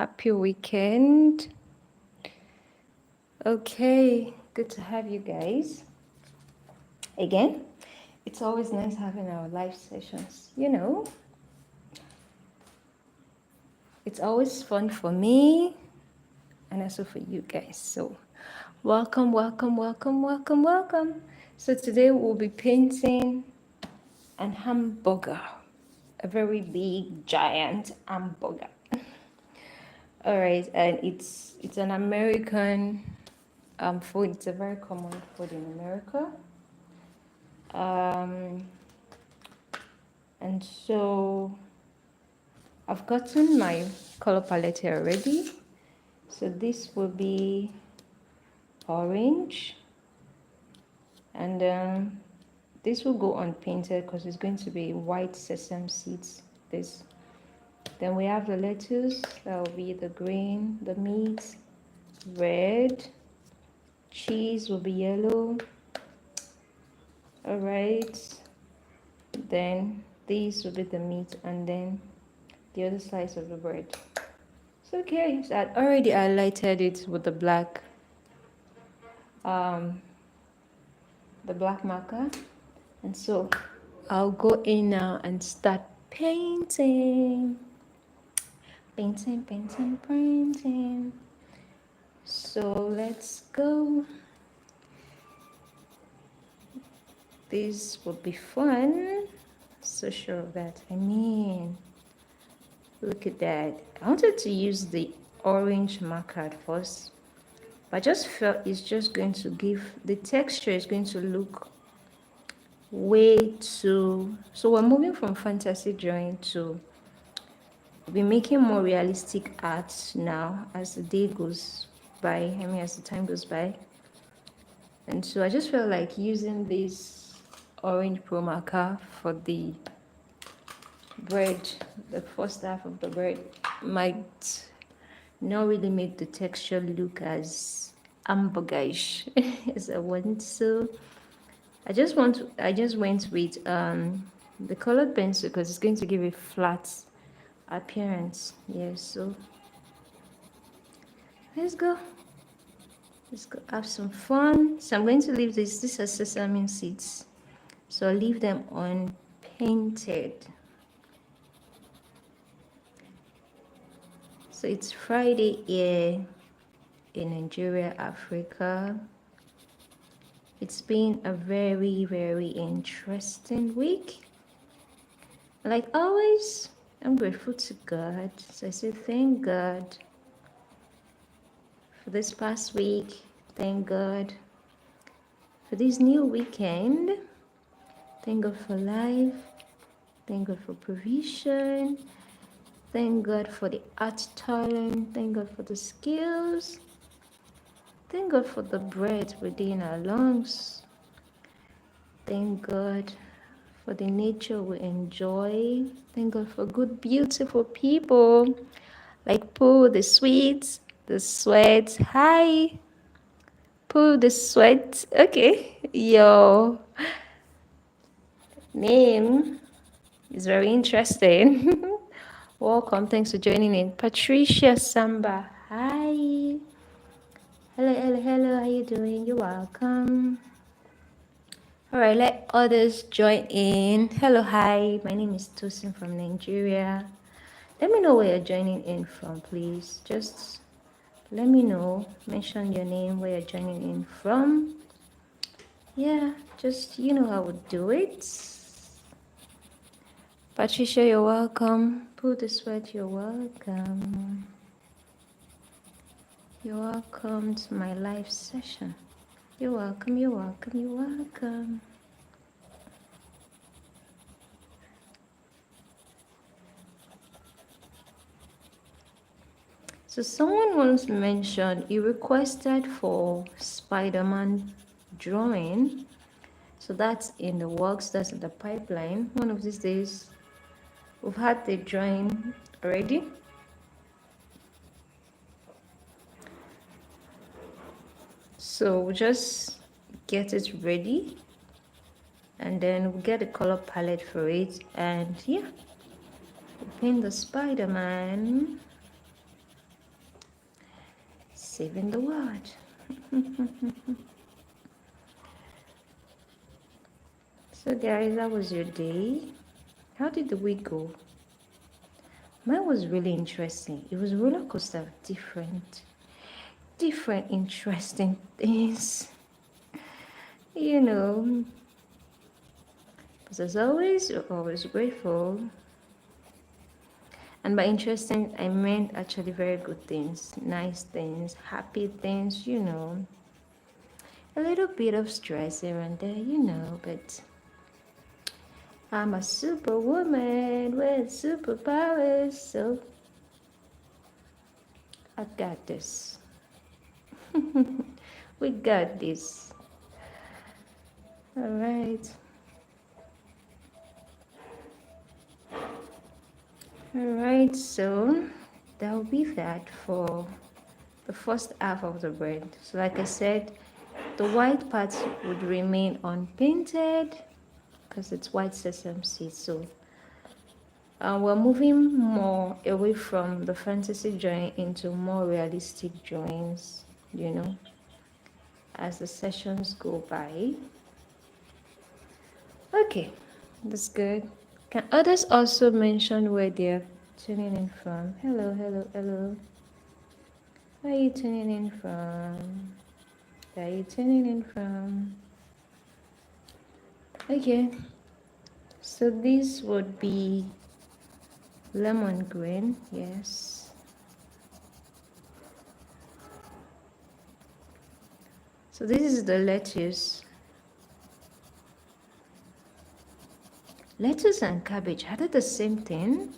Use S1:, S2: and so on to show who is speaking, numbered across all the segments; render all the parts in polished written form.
S1: happy weekend. Okay, good to have you guys again. It's always nice having our live sessions. It's always fun for me and also for you guys. So, welcome, welcome, welcome, welcome, welcome. So, today we'll be painting an hamburger, a very big, giant hamburger. All right, and it's an American food. It's a very common food in America. Um, and so I've gotten my color palette here already. So this will be orange, and this will go unpainted because it's going to be white sesame seeds. This. Then we have the lettuce. That will be the green, the meat, red. Cheese will be yellow. All right. Then these will be the meat, and then the other slice of the bread. It's okay. So I already highlighted it with um, the black marker, and so I'll go in now and start painting, painting, painting, painting. So let's go. This will be fun. So sure of that. Look at that. I wanted to use the orange marker at first, but I just felt it's just going to give, the texture is going to look way too, so we're moving from fantasy drawing to be making more realistic art now as the day goes by, as the time goes by. And so I just felt like using this orange pro marker for the bread, the first half of the bread might not really make the texture look as hamburgerish as I want. So I just went with the colored pencil because it's going to give a flat appearance. Yes, so let's go. Let's go have some fun. So I'm going to leave these are sesame seeds. So I'll leave them unpainted. So it's Friday here in Nigeria, Africa. It's been a very, very interesting week. Like always, I'm grateful to God. So I say thank God for this past week. Thank God for this new weekend. Thank God for life. Thank God for provision. Thank God for the art talent. Thank God for the skills. Thank God for the breath within our lungs. Thank God for the nature we enjoy. Thank God for good, beautiful people like Pooh, the sweets, the sweat. Hi, Pooh, the sweat. Okay, your name is very interesting. Welcome. Thanks for joining in. Patricia Samba. Hi. Hello, hello, hello. How you doing? You're welcome. All right, let others join in. Hello, hi. My name is Tosin from Nigeria. Let me know where you're joining in from, please. Just let me know. Mention your name, where you're joining in from. Yeah, just you know how we do it. Patricia, you're welcome. Put the sweat, you're welcome. You're welcome to my live session. You're welcome, you're welcome, you're welcome. So someone once mentioned he requested for Spider-Man drawing. So that's in the works, that's in the pipeline. One of these days, we've had the drawing already. So we'll just get it ready and then we'll get a color palette for it, and yeah, we'll paint the Spider-Man. saving the world. So guys, that was your day. How did the week go? Mine was really interesting. It was a roller coaster of different interesting things. You know, but as always, you're always grateful. And by interesting, I meant actually very good things, nice things, happy things, A little bit of stress here and there, but I'm a superwoman with superpowers, so I got this. We got this. All right. All right, so that'll be that for the first half of the bread. So like I said, the white part would remain unpainted because it's white sesame seeds. So we're moving more away from the fantasy drawing into more realistic drawings, as the sessions go by. Okay, that's good. Can others also mention where they're tuning in from? Hello, hello, hello. Where are you tuning in from? Where are you tuning in from? Okay, so this would be lemon green, yes. So this is the lettuce. Lettuce and cabbage, are they the same thing?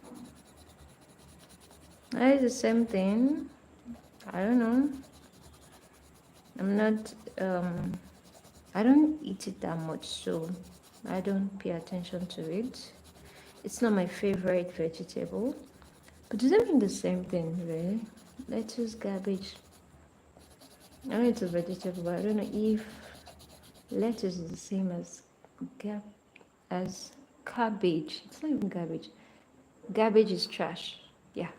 S1: Are they the same thing? I don't know. I'm not, I don't eat it that much, so I don't pay attention to it. It's not my favorite vegetable. But does that mean the same thing, really? Lettuce, cabbage. I know it's a vegetable, but I don't know if lettuce is the same as as cabbage. It's not even cabbage. Garbage is trash. Yeah.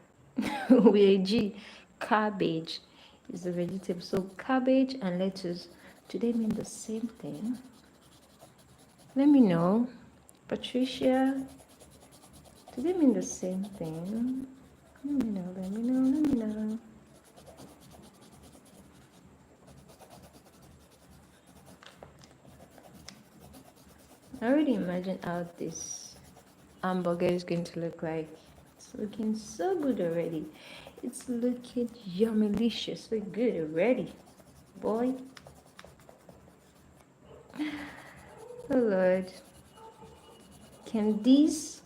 S1: With a G. Cabbage is the vegetable. So cabbage and lettuce, do they mean the same thing? Let me know. Patricia, do they mean the same thing? Let me know, let me know, let me know. I already imagine how this hamburger is going to look like. It's looking so good already. It's looking yummy-licious, so good already. Boy. Oh Lord. Can these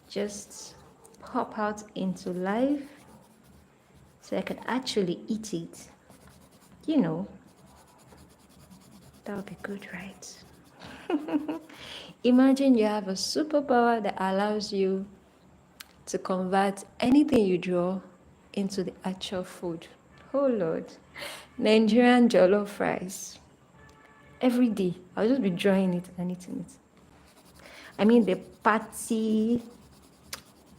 S1: just pop out into life so I can actually eat it? That would be good, right? Imagine you have a superpower that allows you to convert anything you draw into the actual food. Oh Lord. Nigerian jollof rice. Every day, I'll just be drawing it and eating it. I mean the patty,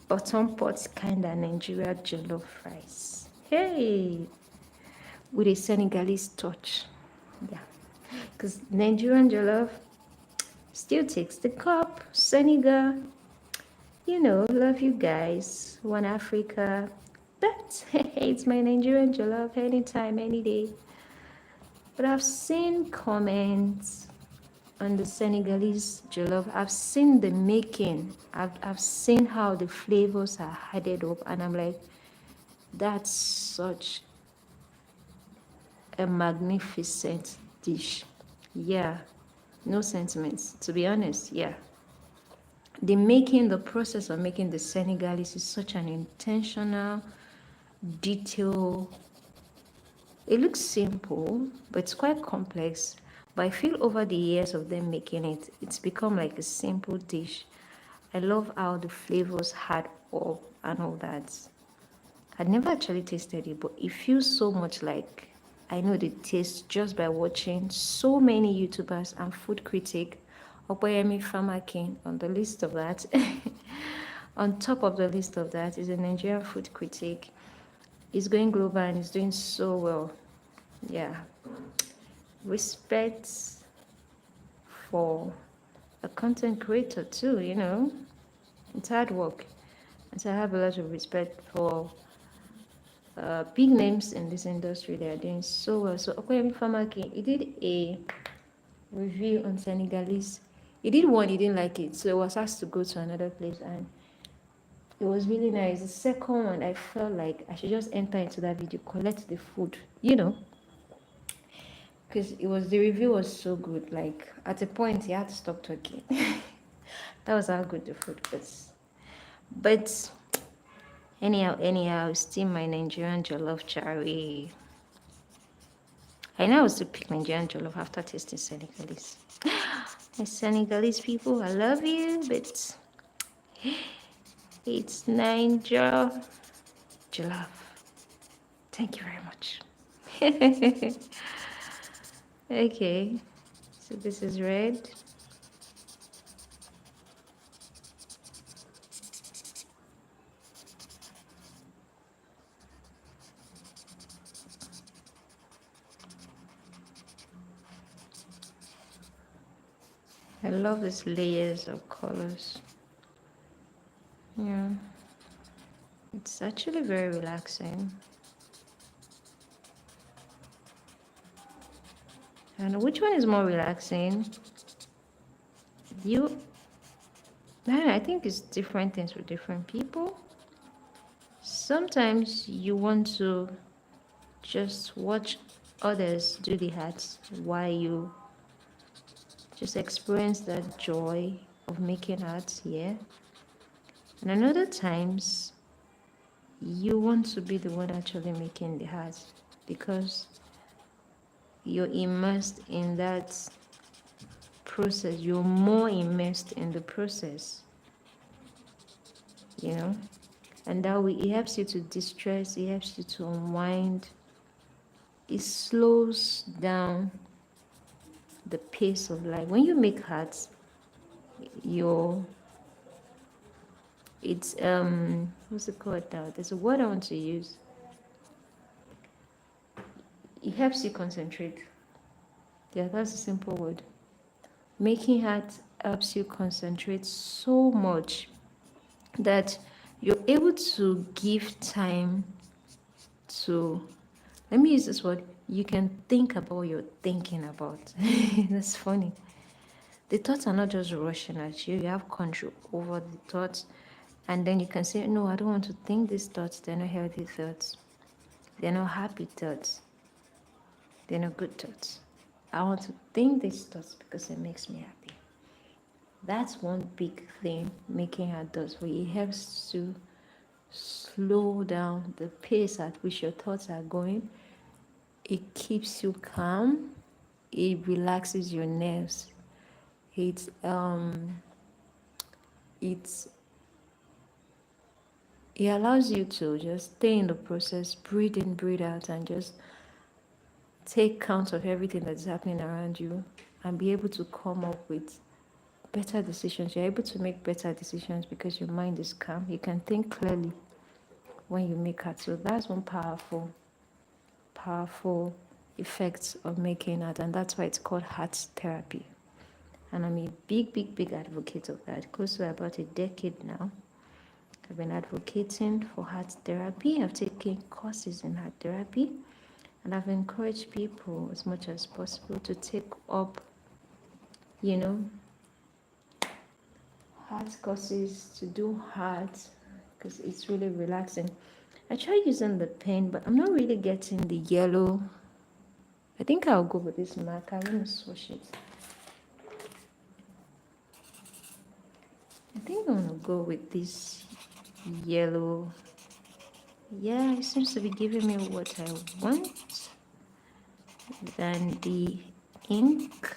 S1: bottom pot kind of Nigerian jollof rice. Hey! With a Senegalese touch. Yeah. Because Nigerian jollof still takes the cup. Senegal, love you guys. One Africa. But it's my Nigerian jollof anytime, any day. But I've seen comments on the Senegalese jollof. I've seen the making. I've seen how the flavors are added up, and I'm like, that's such a magnificent dish. Yeah, no sentiments, to be honest. Yeah, the process of making the Senegalese is such an intentional detail. It looks simple, but it's quite complex. But I feel over the years of them making it, it's become like a simple dish. I love how the flavors add up and all that. I'd never actually tasted it, but it feels so much like I know the taste just by watching so many YouTubers and food critic. Okoyemi Farmer King on the list of that. On top of the list of that is a Nigerian food critic. It's going global and it's doing so well. Yeah. Respect for a content creator too, you know. It's hard work. And so I have a lot of respect for big names in this industry. They are doing so well. So Okoyemi Famaki, he did a review on Senegalese. He did one, he didn't like it. So he was asked to go to another place and it was really nice. The second one, I felt like I should just enter into that video, collect the food, you know, because the review was so good. Like at a point, he had to stop talking. That was how good the food was. But anyhow, still my Nigerian jollof cherry. I know I was to pick Nigerian jollof after tasting Senegalese. The Senegalese people, I love you, but it's Niger jollof. Thank you very much. Okay, so this is red. I love these layers of colors. Yeah, it's actually very relaxing. And which one is more relaxing? You, I think it's different things for different people. Sometimes you want to just watch others do the hats while you just experience that joy of making art, yeah. And another times you want to be the one actually making the art because you're immersed in that process. You're more immersed in the process, you know. And that way it helps you to distress, it helps you to unwind, it slows down the pace of life. When you make art, you're it's what's it called now? There's a word I want to use. It helps you concentrate. Yeah, that's a simple word. Making art helps you concentrate so much that you're able to give time to, let me use this word, you can think about what you're thinking about. That's funny. The thoughts are not just rushing at you, you have control over the thoughts. And then you can say, no, I don't want to think these thoughts. They're not healthy thoughts. They're not happy thoughts. They're not good thoughts. I want to think these thoughts because it makes me happy. That's one big thing making art does for you. It helps to slow down the pace at which your thoughts are going. It keeps you calm. It relaxes your nerves. It's it's it allows you to just stay in the process, breathe in, breathe out, and just take count of everything that's happening around you and be able to come up with better decisions. You're able to make better decisions because your mind is calm. You can think clearly when you make art. So that's one powerful effect of making art, and that's why it's called art therapy. And I'm a big advocate of that. Close to about a decade now, I've been advocating for art therapy. I've taken courses in art therapy, and I've encouraged people as much as possible to take up, you know, art courses, to do art, because it's really relaxing. I try using the pen, but I'm not really getting the yellow. I think I'll go with this marker. Let me swatch it. I think I'm gonna go with this yellow. Yeah, it seems to be giving me what I want. Then the ink.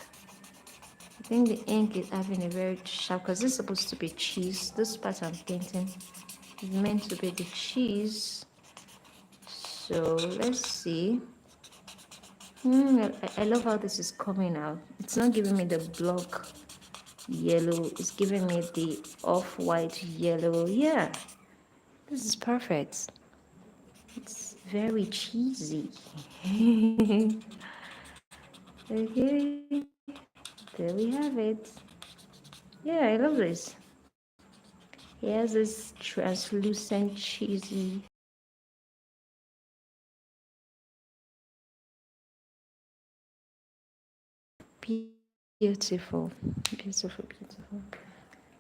S1: I think the ink is having a very sharp, because this is supposed to be cheese. This part I'm painting is meant to be the cheese. So let's see. I love how this is coming out. It's not giving me the block yellow. It's giving me the off-white yellow. Yeah, this is perfect. It's very cheesy. Okay, there we have it. Yeah, I love this. He has this translucent, cheesy. Beautiful, beautiful, beautiful.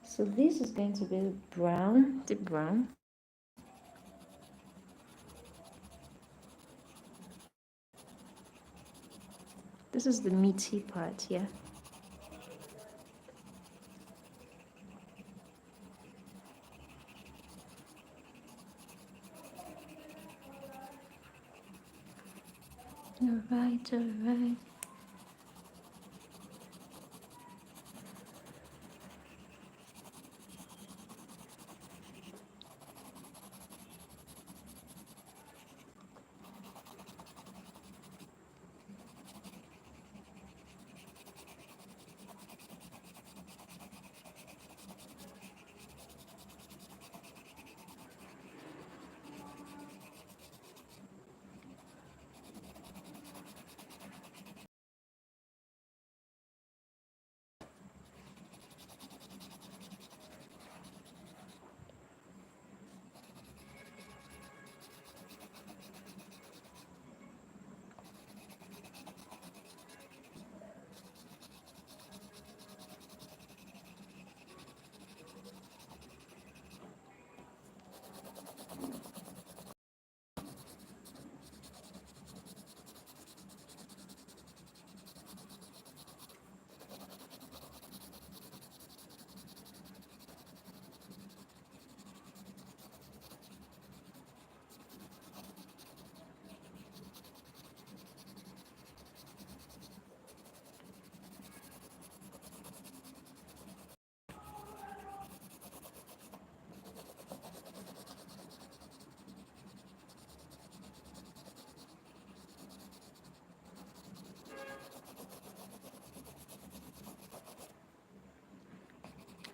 S1: So this is going to be brown, deep brown. This is the meaty part, yeah. All right, all right.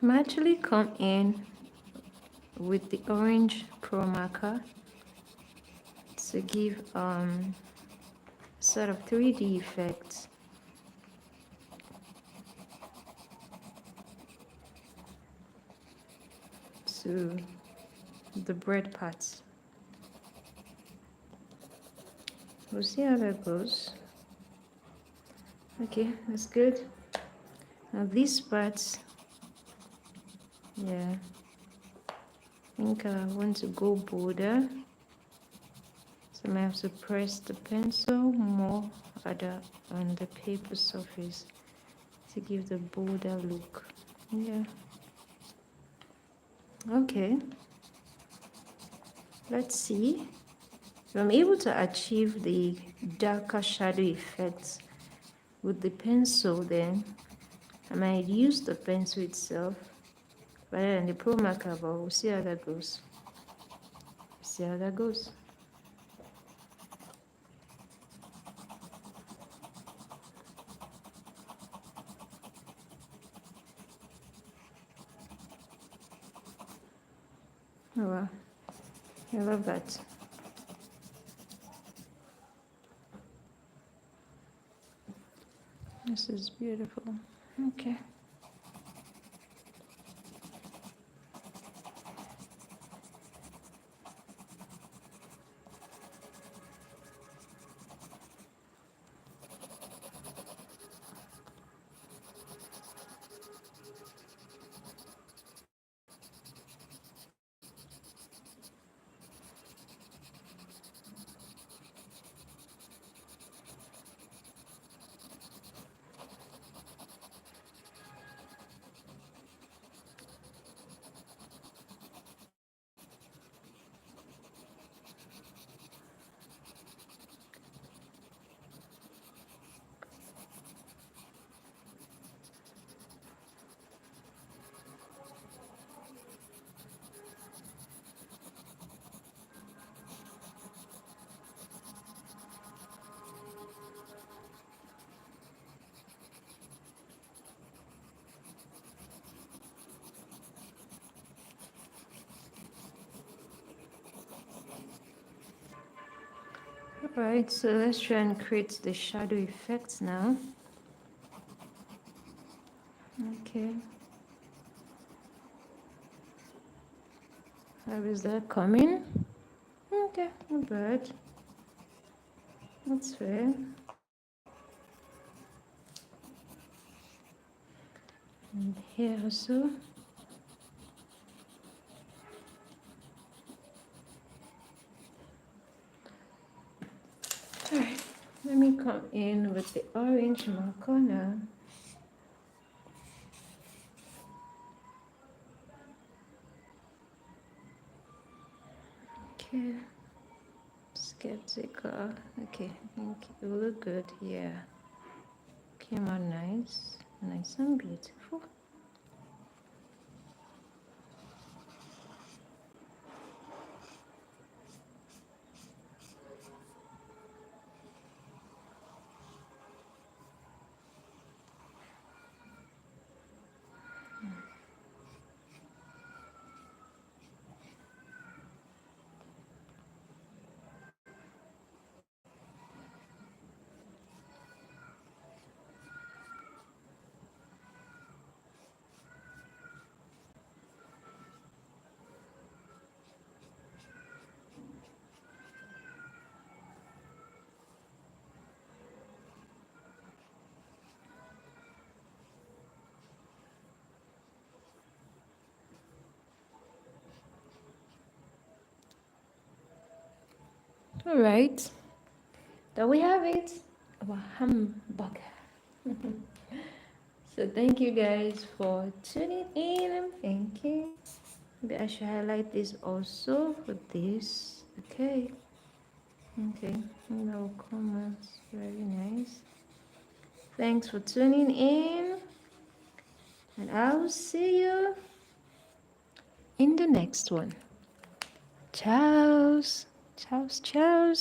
S1: I'm actually come in with the orange pro marker to give sort of 3D effect to the bread parts. We'll see how that goes. Okay, that's good. Now these parts, yeah, I think I want to go bolder. So I might have to press the pencil more on the paper surface to give the bolder look. Yeah. Okay. Let's see. If I'm able to achieve the darker shadow effects with the pencil, then I might use the pencil itself rather than the pro marker, but we'll see how that goes. See how that goes. Oh wow, I love that. This is beautiful. Okay. Alright, so let's try and create the shadow effect now. Okay. How is that coming? Okay, not bad. That's fair. And here also. Alright, let me come in with the orange marker now. Okay, skeptical. Okay, I think it will look good. Yeah, came out nice, nice and beautiful. All right, there we have it, our hamburger. So thank you guys for tuning in and thinking. Maybe I should highlight this also for this. Okay. Okay. No comments. Very nice. Thanks for tuning in. And I'll see you in the next one. Ciao. Ciao. Ciao.